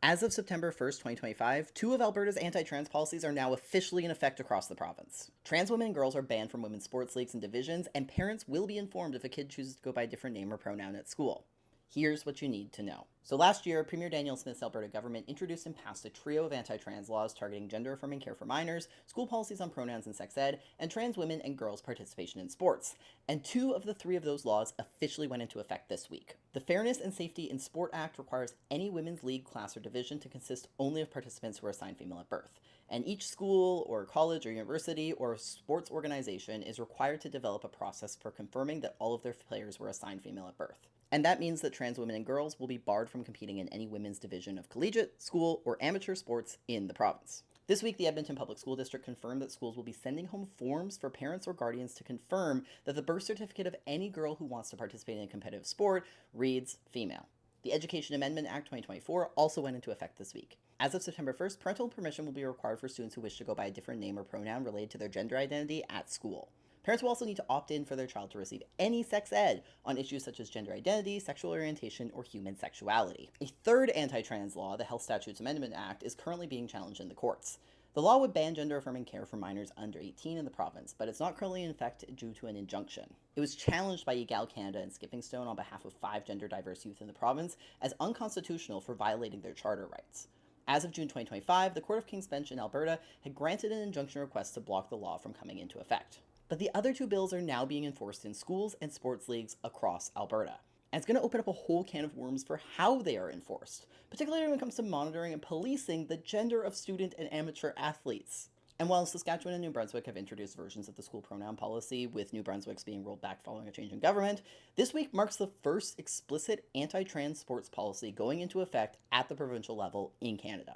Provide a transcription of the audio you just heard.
As of September 1st, 2025, two of Alberta's anti-trans policies are now officially in effect across the province. Trans women and girls are banned from women's sports leagues and divisions, and parents will be informed if a kid chooses to go by a different name or pronoun at school. Here's what you need to know. So last year, Premier Daniel Smith's Alberta government introduced and passed a trio of anti-trans laws targeting gender-affirming care for minors, school policies on pronouns and sex ed, and trans women and girls' participation in sports. And two of the three of those laws officially went into effect this week. The Fairness and Safety in Sport Act requires any women's league, class, or division to consist only of participants who are assigned female at birth. And each school or college or university or sports organization is required to develop a process for confirming that all of their players were assigned female at birth. And that means that trans women and girls will be barred from competing in any women's division of collegiate, school, or amateur sports in the province. This week, the Edmonton Public School District confirmed that schools will be sending home forms for parents or guardians to confirm that the birth certificate of any girl who wants to participate in a competitive sport reads female. The Education Amendment Act 2024 also went into effect this week. As of September 1st, parental permission will be required for students who wish to go by a different name or pronoun related to their gender identity at school. Parents will also need to opt in for their child to receive any sex ed on issues such as gender identity, sexual orientation, or human sexuality. A third anti-trans law, the Health Statutes Amendment Act, is currently being challenged in the courts. The law would ban gender-affirming care for minors under 18 in the province, but it's not currently in effect due to an injunction. It was challenged by Egal Canada and Skipping Stone on behalf of 5 gender-diverse youth in the province as unconstitutional for violating their charter rights. As of June 2025, the Court of King's Bench in Alberta had granted an injunction request to block the law from coming into effect. But the other two bills are now being enforced in schools and sports leagues across Alberta. And it's going to open up a whole can of worms for how they are enforced, particularly when it comes to monitoring and policing the gender of student and amateur athletes. And while Saskatchewan and New Brunswick have introduced versions of the school pronoun policy, with New Brunswick's being rolled back following a change in government, this week marks the first explicit anti-trans sports policy going into effect at the provincial level in Canada.